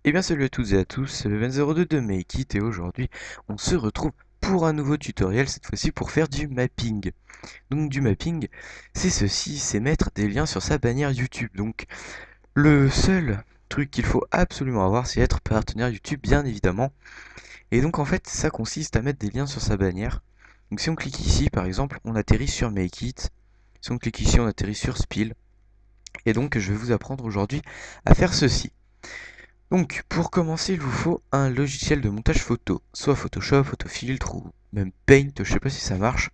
Eh bien salut à toutes et à tous, c'est Ben02 de Make It et aujourd'hui on se retrouve pour un nouveau tutoriel, cette fois-ci pour faire du mapping. Donc du mapping, c'est ceci, c'est mettre des liens sur sa bannière YouTube. Donc le seul truc qu'il faut absolument avoir, c'est être partenaire YouTube bien évidemment. Et donc en fait ça consiste à mettre des liens sur sa bannière. Donc si on clique ici par exemple, on atterrit sur Make It. Si on clique ici, on atterrit sur Spill. Et donc je vais vous apprendre aujourd'hui à faire ceci. Donc, pour commencer, il vous faut un logiciel de montage photo, soit Photoshop, Photofiltre ou même Paint, je sais pas si ça marche.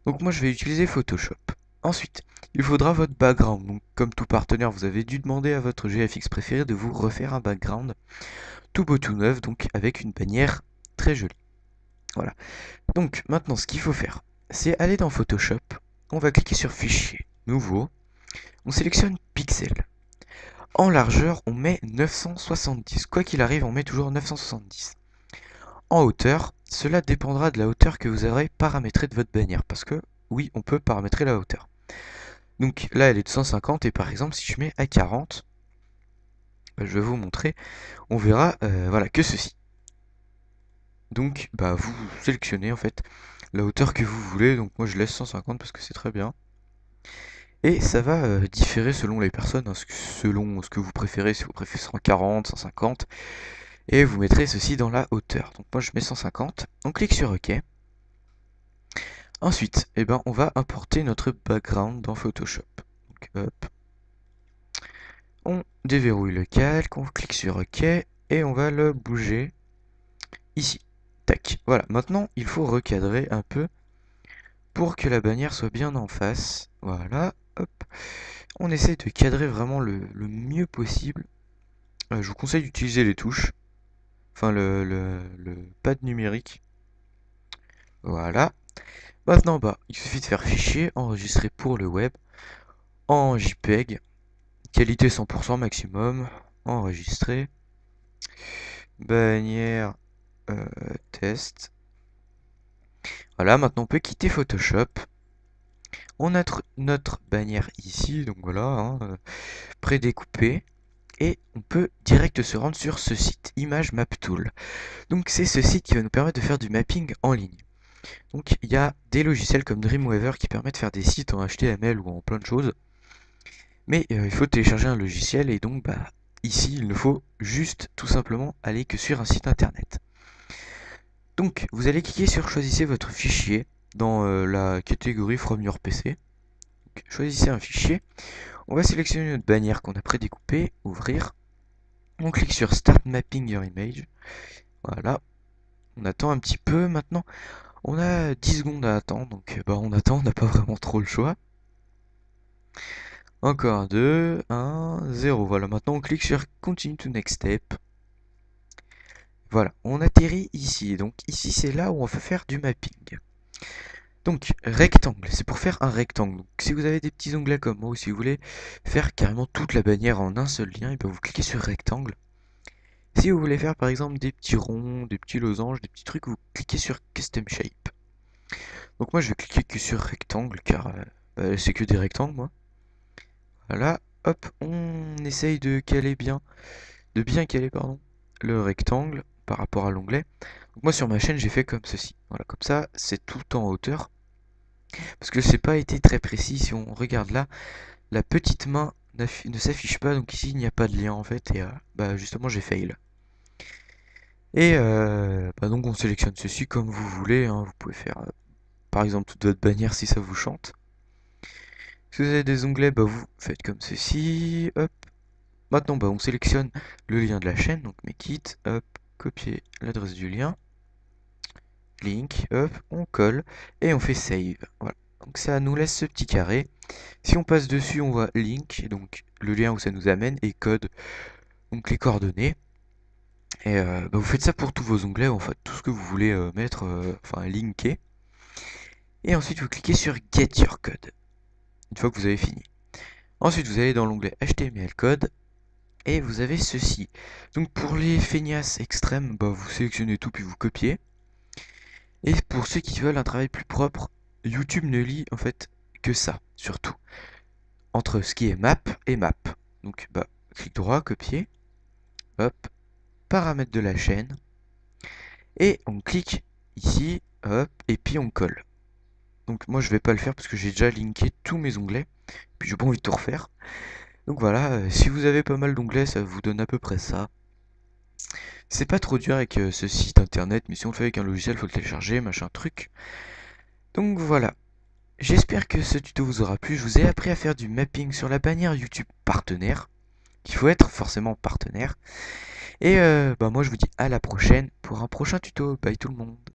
Donc moi je vais utiliser Photoshop. Ensuite, il faudra votre background. Donc comme tout partenaire, vous avez dû demander à votre GFX préféré de vous refaire un background tout beau tout neuf, donc avec une bannière très jolie. Voilà. Donc maintenant ce qu'il faut faire, c'est aller dans Photoshop, on va cliquer sur Fichier, Nouveau, on sélectionne Pixel. En largeur, on met 970. Quoi qu'il arrive, on met toujours 970. En hauteur, cela dépendra de la hauteur que vous aurez paramétrée de votre bannière. Parce que, oui, on peut paramétrer la hauteur. Donc là, elle est de 150. Et par exemple, si je mets à 40, je vais vous montrer, on verra voilà, que ceci. Donc, vous sélectionnez en fait la hauteur que vous voulez. Donc moi, je laisse 150 parce que c'est très bien. Et ça va différer selon les personnes, hein, selon ce que vous préférez, si vous préférez 140, 150. Et vous mettrez ceci dans la hauteur. Donc moi je mets 150, on clique sur OK. Ensuite, on va importer notre background dans Photoshop. Donc hop, on déverrouille le calque, on clique sur OK et on va le bouger ici. Tac, voilà. Maintenant, il faut recadrer un peu pour que la bannière soit bien en face. Voilà, hop. On essaie de cadrer vraiment le mieux possible. Je vous conseille d'utiliser les touches, enfin le pad numérique. Voilà. Maintenant, il suffit de faire fichier, enregistrer pour le web, en JPEG, qualité 100% maximum, enregistrer, bannière test. Voilà, maintenant on peut quitter Photoshop. On a notre bannière ici, donc voilà, hein, prédécoupée. Et on peut direct se rendre sur ce site, Image Map Tool. Donc c'est ce site qui va nous permettre de faire du mapping en ligne. Donc il y a des logiciels comme Dreamweaver qui permettent de faire des sites en HTML ou en plein de choses. Mais il faut télécharger un logiciel et donc ici il ne faut juste tout simplement aller que sur un site internet. Donc vous allez cliquer sur choisissez votre fichier dans la catégorie From Your PC. Donc, choisissez un fichier. On va sélectionner notre bannière qu'on a prédécoupée, ouvrir. On clique sur Start Mapping Your Image. Voilà. On attend un petit peu maintenant. On a 10 secondes à attendre, donc on attend, on n'a pas vraiment trop le choix. Encore 2, 1, 0. Voilà, maintenant on clique sur Continue to Next Step. Voilà, on atterrit ici. Donc ici c'est là où on veut faire du mapping. Donc rectangle, c'est pour faire un rectangle. Donc, si vous avez des petits onglets comme moi ou si vous voulez faire carrément toute la bannière en un seul lien, et bien vous cliquez sur rectangle. Si vous voulez faire par exemple des petits ronds, des petits losanges, des petits trucs, vous cliquez sur Custom Shape. Donc moi je vais cliquer que sur rectangle car c'est que des rectangles moi. Voilà, hop, on essaye de caler bien, de bien caler pardon, le rectangle par rapport à l'onglet. Donc moi sur ma chaîne j'ai fait comme ceci. Voilà, comme ça c'est tout en hauteur. Parce que c'est pas été très précis. Si on regarde là, la petite main ne s'affiche pas. Donc ici il n'y a pas de lien en fait. Et justement j'ai fail. Et donc on sélectionne ceci comme vous voulez, hein. Vous pouvez faire par exemple toute votre bannière si ça vous chante. Si vous avez des onglets, vous faites comme ceci. Hop. Maintenant on sélectionne le lien de la chaîne. Donc make it, hop, copier l'adresse du lien. Link, hop, on colle et on fait save. Voilà. Donc ça nous laisse ce petit carré. Si on passe dessus, on voit link, donc le lien où ça nous amène, et code, donc les coordonnées. Et vous faites ça pour tous vos onglets, en fait, tout ce que vous voulez mettre, enfin linker. Et ensuite, vous cliquez sur Get Your Code, une fois que vous avez fini. Ensuite, vous allez dans l'onglet HTML Code, et vous avez ceci. Donc pour les feignasses extrêmes, vous sélectionnez tout puis vous copiez. Et pour ceux qui veulent un travail plus propre, YouTube ne lit en fait que ça, surtout. Entre ce qui est map et map. Donc clic droit, copier. hop, paramètres de la chaîne, et on clique ici, hop, et puis on colle. Donc moi je vais pas le faire parce que j'ai déjà linké tous mes onglets, puis j'ai pas envie de tout refaire. Donc voilà, si vous avez pas mal d'onglets, ça vous donne à peu près ça. C'est pas trop dur avec ce site internet, mais si on le fait avec un logiciel, faut le télécharger, machin truc. Donc voilà. J'espère que ce tuto vous aura plu. Je vous ai appris à faire du mapping sur la bannière YouTube partenaire, qu'il faut être forcément partenaire. Et bah moi je vous dis à la prochaine pour un prochain tuto. Bye tout le monde.